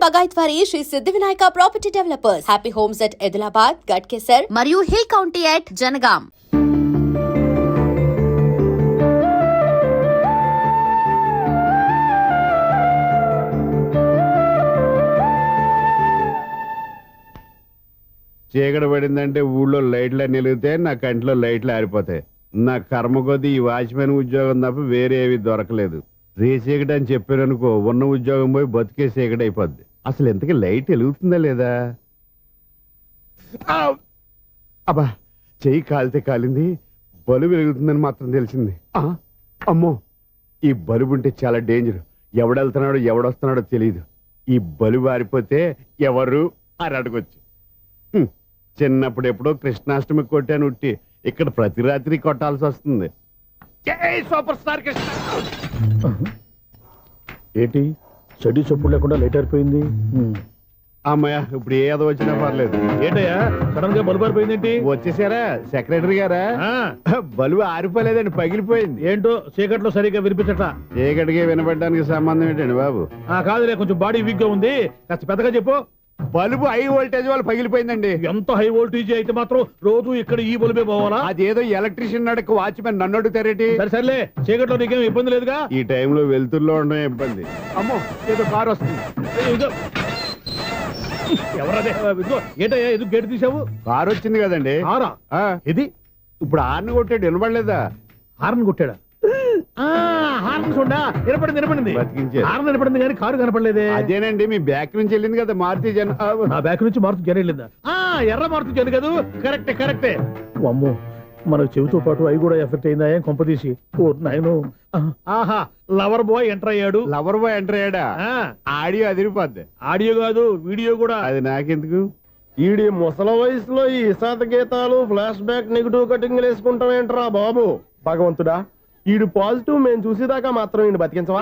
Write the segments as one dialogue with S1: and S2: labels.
S1: బగాయత్ వారి శ్రీ సిద్ధి Vinayaka property developers. Happy homes at Edilabad, Ghatkesar మరియు hill county at Jangaon.
S2: చీకటి పడిందంటే ఊళ్ళో లైట్లు అన్ని వెలిగితే నా కంటిలో లైట్లు ఆరిపోతాయి. నా కర్మ కొద్దీ ఈ వాచ్మెన్ ఉద్యోగం తప్ప వేరే ఏవి దొరకలేదు. రేచీకటి అని చెప్పారనుకో, ఉన్న ఉద్యోగం పోయి బతికే చీకటి అయిపోద్ది. అసలు ఎంతకీ లైట్ వెలుగుతుందా లేదా? అబ్బా, చెయ్యి కాలితే కాలింది, బలుబు వెలుగుతుందని మాత్రం తెలిసింది. అమ్మో, ఈ బలుబు ఉంటే చాలా డేంజర్. ఎవడెళ్తున్నాడో ఎవడొస్తున్నాడో తెలియదు. ఈ బలుబు ఆరిపోతే ఎవరు అని అడగొచ్చు. చిన్నప్పుడు ఎప్పుడో కృష్ణాష్టమి కొట్టాను ఉట్టి, ఇక్కడ ప్రతి రాత్రి కొట్టాల్సి వస్తుంది. Super star Krishna.
S3: ఏంటి చెడు చెప్పుడు లేకుండా లేట్ అయిపోయింది?
S2: అమ్మయ్య, ఇప్పుడు ఏదో వచ్చినా పర్లేదు.
S3: ఏంటయ్యా సడన్ గా బలుపు ఆరిపోయింది?
S2: వచ్చేసారా సెక్రటరీ గారా? బలుబు ఆరిపోలేదండి, పగిలిపోయింది.
S3: ఏంటో చీకట్లో సరిగ్గా వినిపించట.
S2: చీకటికి వినపడడానికి సంబంధం ఏంటండి బాబు?
S3: కాదులే, కొంచెం బాడీ వీక్ గా ఉంది, కాస్త పెద్దగా చెప్పు.
S2: బల్బు హై వోల్టేజ్ వాళ్ళు పగిలిపోయిందండి.
S3: ఎంత హై వోల్టేజ్ అయితే మాత్రం రోజు ఇక్కడ ఈ బల్బే పోవాలా?
S2: అదేదో ఎలక్ట్రీషియన్ నడక వాచ్మెన్ నన్ను అడుగుతారేటి?
S3: సరేలే, చీకట్లో నీకేం ఇబ్బంది లేదుగా?
S2: ఈ టైంలో వెళ్తుల్లో ఉండడం ఇబ్బంది. అమ్మో, ఏదో కారు వస్తుంది.
S3: ఎవరదే? ఏంటయ్యా ఎందుకు గేటు తీసావు?
S2: కారు వచ్చింది కదండి.
S3: కారా? ఇది
S2: ఇప్పుడు హార్న్ కొట్టాడు, వినపడలేదా?
S3: హార్న్ కొట్టాడా? హార్న్ చూడా వినపడింది. హార్న్ వినపడింది కానీ కారు కనపడలేదే.
S2: అదేనండి, మీ బ్యాక్ నుంచి వెళ్ళింది కదా మారుతి జన.
S3: నా బ్యాక్ నుంచి మారుతి జన వెళ్ళిందా? ఎర్ర మారుతి జన కదా. కరెక్టే. అమ్మో, మనకు చెవితో పాటు అవి కూడా ఎఫెక్ట్ అయిందా? ఏం కొంపదీసి? నాయను, ఆహా, లవర్ బాయ్ ఎంటర్ అయ్యాడు.
S2: లవర్ బాయ్ ఎంటర్ అయ్యాడా? ఆడియో అదిరిపోద్ది.
S3: ఆడియో కాదు, వీడియో కూడా.
S2: అది నాకెందుకు?
S4: ఈడి ముసల వయసులో ఈ ఇసాత గీతాలు, ఫ్లాష్ బ్యాక్, నెగిటివ్ కటింగ్ వేసుకుంటాం ఏంట్రా బాబు? భగవంతుడా, ఈడు పాజిటివ్ మేము చూసేదాకా మాత్రం ఈయన బతికించవా?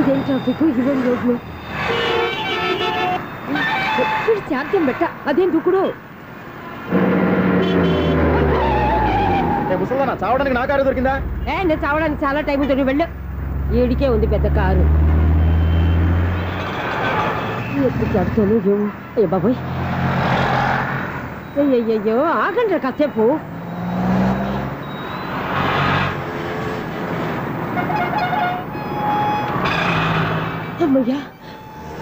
S5: ఇదేం ట్రాఫిక్, ఇదేం రోడ్లు, చార్జం పెట్ట, అదేం దుక్కుడు.
S4: ముసలనా చావడానికి నా కారు దొరికిందా?
S5: నేను చావడానికి చాలా టైం ఉంటుంది, వెళ్ళు. ఏడికే ఉంది పెద్ద కారు. ఎప్పుడు చడుతాను అయ్యో బాబోయ్. అయ్యయ్యో, ఆగండి కాసేపు. అమ్మయ్యా,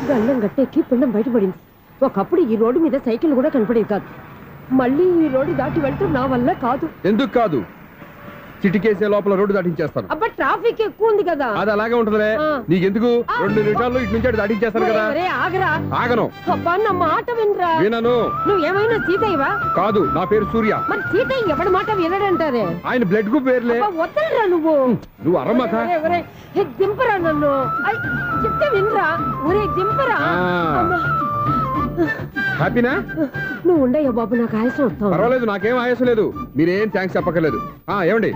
S5: గల్లం గట్టెక్కి పిండం బయటపడింది. ఒకప్పుడు ఈ రోడ్డు మీద సైకిల్ కూడా కనపడేది కాదు. మళ్ళీ ఈ రోడ్డు దాటి వెళ్తూ నా వల్ల కాదు.
S4: ఎందుకు కాదు? చిటికేసే లోపల రోడ్డు దాటించేస్తాను.
S5: అబ్బా, ట్రాఫిక్ ఎక్కువ ఉంది కదా.
S4: అది అలాగే ఉంటదిలే. నీకెందుకు? 2 నిమిషాల్లో ఇటు నుంచి దాటించేస్తాను కదా.
S5: ఆగరా.
S4: ఆగను.
S5: అబ్బా, నా మాట వినరా.
S4: వినను.
S5: నువ్వేమైనా సీతయ్యవా?
S4: కాదు, నా పేరు సూర్య.
S5: మరి సీతయ్య ఎవడి మాట వినడంటారే?
S4: ఆయన బ్లడ్ గ్రూప్ పేర్లే.
S5: వద్దరా నువ్వు
S4: అరమ్మక.
S5: దింపరా నన్ను, చెప్తే వినరా. ఒరే దింపరా.
S4: హ్యాపీనా?
S5: నువ్వు ఉండయ్యా బాబు, నాకు ఆయాసం వస్తావు.
S4: పర్వాలేదు, నాకేం ఆయాసం లేదు. మీరేం థ్యాంక్స్ చెప్పక్కర్లేదు. ఏమండి,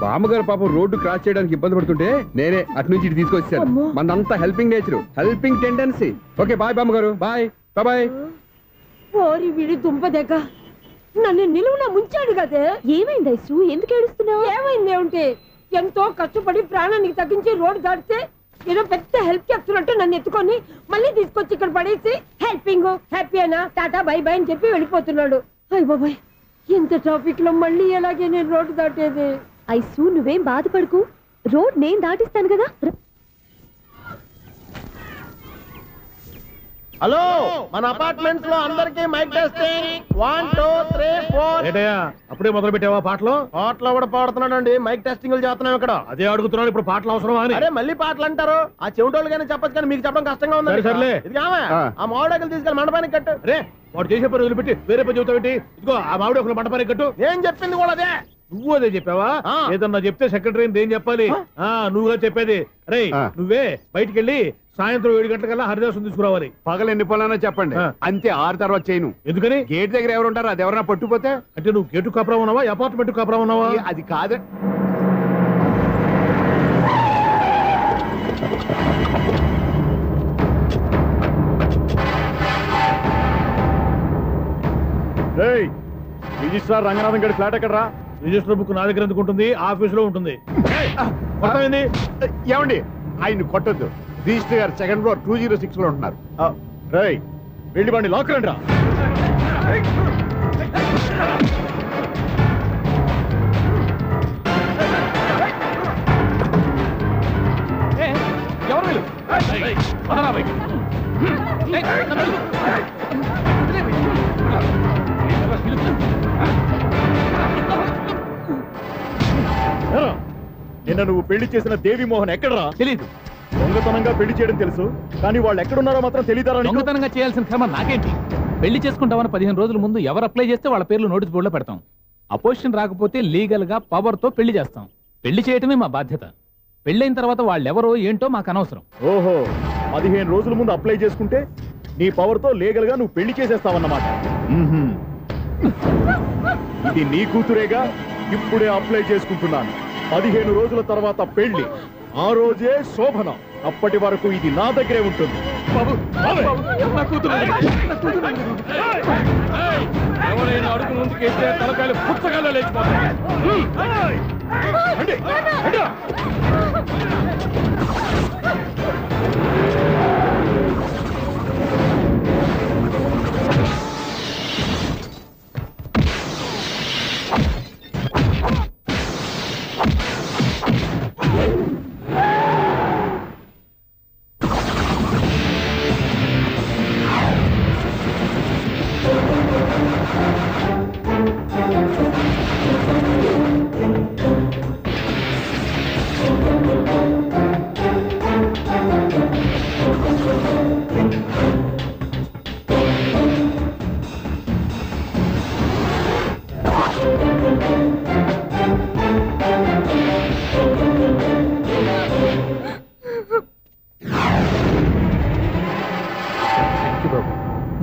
S4: బామ్మగారు పాపం రోడ్డు క్రాస్ చేయడానికి ఇబ్బంది పడుతుంటే నేనే అటు నుంచి ఇటు తీసుకొచ్చాను. మనంతా helping nature, helping tendency. Okay, bye బామ్మగారు. Bye bye.
S5: ఓరి వీడి దుంపదెక్క, నన్ను నిలువున ముంచాడు కదే. ఏమైంది ఐసు, ఎందుకు ఏడుస్తున్నావు? ఏమైంది ఏమిటి? ఎంతో కష్టపడి ప్రాణానికి తగ్గించి రోడ్డు దాటితే ఏదో పెద్ద హెల్ప్ చేస్తున్నట్టు నన్ను ఎత్తుకొని మళ్ళీ తీసుకొచ్చి ఇక్కడ పడేసి హెల్పింగ్ హ్యాపీ అయినా టాటా బై బై అని చెప్పి వెళ్ళిపోతున్నాడు. అయ్య బాబాయ్, ఇంత ట్రాఫిక్ లో మళ్ళీ ఎలాగే నేను రోడ్డు దాటేది?
S6: ఐసు, నువ్వేం బాధపడకు, రోడ్ నేను దాటిస్తాను కదా.
S4: హలో, మన అపార్ట్మెంట్స్ లో అందరికి మైక్ టెస్టింగ్. 1 2 3 4.
S3: ఏంటయ్యా అప్పుడే మొదలు పెట్టావా పాటలు?
S4: పాటలు కూడా పాడుతున్నాడు అండి. మైక్ టెస్టింగ్ చేస్తున్నాం ఇక్కడ.
S3: అదే అడుగుతున్నాడు, ఇప్పుడు పాటలు అవసరమా అని.
S4: అరే, మళ్ళీ పాటలు అంటారు. ఆ చెవిటోళ్ళు కానీ చెప్పచ్చు, కానీ మీకు చెప్పడం కష్టంగా ఉంది.
S3: సర్లే,
S4: ఇది ఆ మామిడాకులు తీసుకెళ్ళి మండపానికి కట్టు.
S3: రే, వాడు చేసే పని వదిలిపెట్టి వేరే పని చెబుతావు ఏంటి? ఇదిగో ఆ మామిడి ఒకరు మంటపానికి కట్టు.
S4: నేను చెప్పింది కూడా అదే.
S3: నువ్వు అదే చెప్పావా? ఏదన్నా చెప్తే సెక్రటరీ ఏం చెప్పాలి? నువ్వుగా చెప్పేది. రే, నువ్వే బయటికి వెళ్ళి సాయంత్రం 7 గంటలకల్లా హరిదాసు తీసుకురావాలి.
S2: పగలు ఎన్ని పనులన్నా చెప్పండి, అంతే. 6 తర్వాత చేయను.
S3: ఎందుకని?
S2: గేట్ దగ్గర ఎవరు ఉంటారు, అది ఎవరన్నా పట్టుపోతే.
S3: అంటే నువ్వు గేటు కాపురా ఉన్నావా, అపార్ట్మెంట్ కాపురా ఉన్నావా?
S2: అది కాదు.
S3: రిజిస్ట్రార్ రంగనాథన్ గడి ఫ్లాట్ ఎక్కడరా? రిజిస్టర్ బుక్ నా దగ్గర ఎందుకు ఉంటుంది? ఆఫీస్ లో ఉంటుంది. కొడతామేంది?
S2: ఏమండి ఆయన కొట్టొద్దు. రిజిస్టర్ గారు సెకండ్ ఫ్లోర్ 206 లో ఉంటున్నారు.
S3: రేయ్ వెళ్ళి వాడిని లాక్కరండి రా. ఎవరు వీళ్ళు? వదరా బయట. నిన్న నువ్వు పెళ్లి చేసిన దేవి మోహన్ ఎక్కడరా? తెలీదు. దొంగతనంగా పెళ్లి చేయడం తెలుసు, కానీ వాళ్ళు ఎక్కడున్నారో మాత్రం తెలియదారా?
S7: దొంగతనంగా చేయాల్సిన క్రమం నాకేంటి? పెళ్లి చేసుకుంటామని 15 రోజుల ముందు ఎవరు అప్లై చేస్తే వాళ్ళ పేర్లు నోటీస్ బోర్డులో పెడతాం. అపోజిషన్ రాకపోతే లీగల్ గా పవర్ తో పెళ్లి చేస్తాం. పెళ్లి చేయటమే మా బాధ్యత. పెళ్ళైన తర్వాత వాళ్ళెవరో ఏంటో మాకు అనవసరం.
S3: ఓహో, 15 రోజుల ముందు అప్లై చేసుకుంటే నీ పవర్ తో లీగల్ గా నువ్వు పెళ్లి చేసేస్తావన్నమాట. ఇది నీ కూతురేగా, ఇప్పుడే అప్లై చేసుకుంటున్నాను. 15 రోజుల తర్వాత పెళ్లి, ఆ రోజే శోభనం. అప్పటి వరకు ఇది నా దగ్గరే ఉంటుంది. ఎవరైనా అడుగు ముందుకేస్తే తలకాయలు పుచ్చకాయలు లేచిపోతాయి.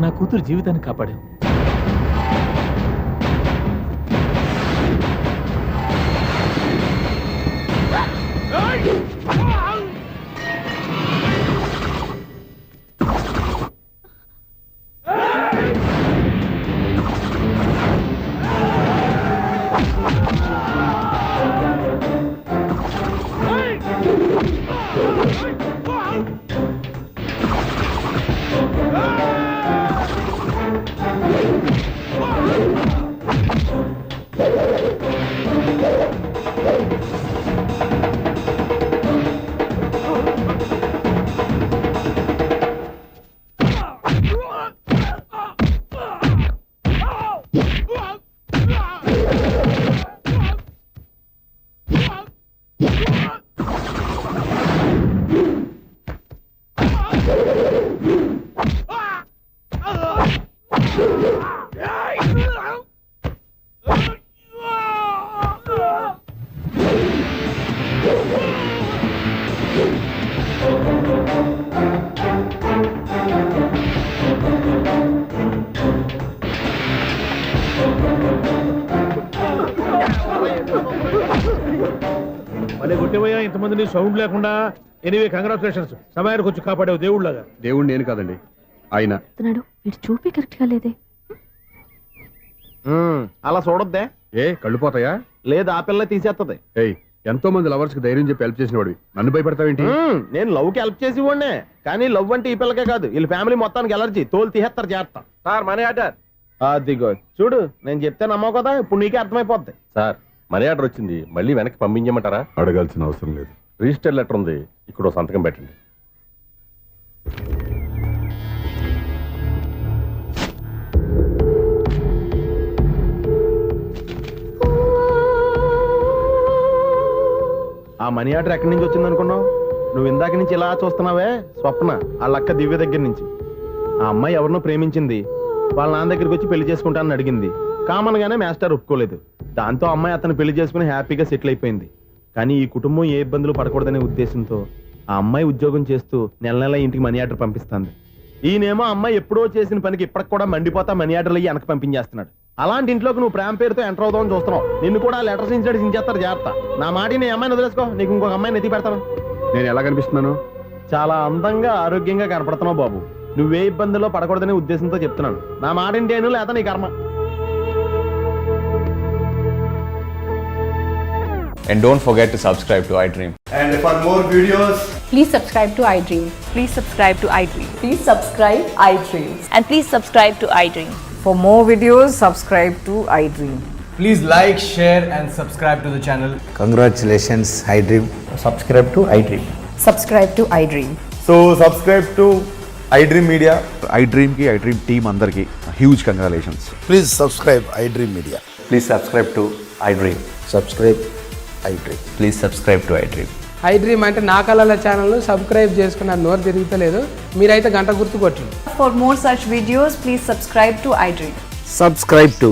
S7: నా కూతురు జీవితాన్ని కాపాడావు.
S3: మళ్ళీ కొట్టేవయ్యా ఇంతమందిని సౌండ్ లేకుండా. ఎనీవే కంగ్రాచులేషన్స్, సమయానికి వచ్చి కాపాడావు దేవుళ్ళగా.
S4: దేవుడు నేను కాదండి, ఆయన.
S6: వీడు చూపే కరెక్ట్ గా లేదే.
S3: అలా చూడొద్దే.
S4: ఏ కళ్ళు పోతాయా?
S3: లేదు, ఆ పిల్ల తీసేస్తుంది.
S4: ఏయ్, ఎంతో మంది లవర్స్ కి ధైర్యం చెప్పి హెల్ప్ చేసిన వాడివి, నన్ను భయపడతావేంటి?
S3: నేను లవ్ కి హెల్ప్ చేసి ఇవ్వండి, కానీ లవ్ అంటే ఈ పిల్లకే కాదు, వీళ్ళ ఫ్యామిలీ మొత్తానికి ఎలర్జీ. తోలు తీసేస్తారు చేస్తా. Sir money order. అదిగో చూడు, నేను చెప్తే నమ్మవు కదా, ఇప్పుడు నీకే అర్థమైపోద్ది.
S8: సార్ మనీ ఆర్డర్ వచ్చింది, మళ్ళీ వెనక్కి పంపించమంటారా?
S4: అడగాల్సిన అవసరం లేదు.
S8: రిజిస్టర్ లెటర్ ఉంది, ఇక్కడ ఓ సంతకం పెట్టండి.
S3: ఆ మనీ ఆర్డర్ ఎక్కడి నుంచి వచ్చింది అనుకున్నావు? నువ్వు ఇందాక నుంచి ఇలా చూస్తున్నావే, స్వప్న వాళ్ళ అక్క దివ్య దగ్గర నుంచి. ఆ అమ్మాయి ఎవరినో ప్రేమించింది, వాళ్ళ నాన్న దగ్గరికి వచ్చి పెళ్లి చేసుకుంటానని అడిగింది. కామన్ గానే మాస్టర్ ఒప్పుకోలేదు. దాంతో అమ్మాయి అతను పెళ్లి చేసుకుని హ్యాపీగా సెటిల్ అయిపోయింది. కానీ ఈ కుటుంబం ఏ ఇబ్బందులు పడకూడదనే ఉద్దేశంతో ఆ అమ్మాయి ఉద్యోగం చేస్తూ నెల నెల ఇంటికి మనీ ఆర్డర్ పంపిస్తుంది. ఈయనేమో అమ్మాయి ఎప్పుడో చేసిన పనికి ఇప్పటికి కూడా మండిపోతా మనీ ఆర్డర్లు అయ్యి వెనక పంపించేస్తున్నాడు. అలాంటి ఇంట్లోకి నువ్వు ప్రేమ పేరుతో ఎంటర్ అవుదామని చూస్తున్నావు. నిన్ను కూడా లెటర్స్ ఇన్సైడ్ సించేస్తారు. జాగ్రత్త. నా మాట నీ అమ్మాయిని వదిలేసుకో, నీకు ఇంకొక అమ్మాయిని ఎత్తి పెడతాను.
S4: నేను ఎలా కనిపిస్తున్నాను?
S3: చాలా అందంగా ఆరోగ్యంగా కనపడుతున్నావు బాబు. నువ్వే ఇబ్బందుల్లో పడకూడదనే ఉద్దేశంతో చెప్తున్నాను. నా మాట ఏంటేను, లేదా నీ కర్మ.
S9: And don't forget to subscribe to iDream.
S10: And for more videos,
S6: Please subscribe to iDream.
S1: Please subscribe to iDream.
S6: Please subscribe iDream.
S1: And please subscribe to iDream.
S6: For more videos, subscribe to iDream.
S10: please like, share, and subscribe to the channel.
S11: Congratulations, iDream.
S10: Subscribe to iDream.
S6: Subscribe to iDream.
S10: So subscribe to iDream Media.
S11: iDream ki iDream team అందరికి huge congratulations.
S10: Please subscribe iDream Media.
S11: Please subscribe to iDream. Subscribe iDream. Please subscribe to iDream.
S12: iDream అంటే నా కళల channel subscribe చేసుకున్న నోరు తిరుగుతలేదు మీరైతే గంట గుర్తు కొట్టండి.
S6: For more such videos, please subscribe to iDream.
S11: Subscribe to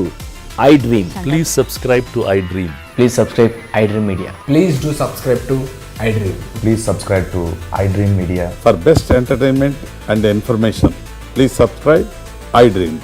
S11: iDream.
S8: Please subscribe to iDream.
S11: Please subscribe iDream Media.
S10: Please do subscribe to iDream.
S11: Please subscribe to iDream Media.
S8: For best entertainment and information, please subscribe iDream.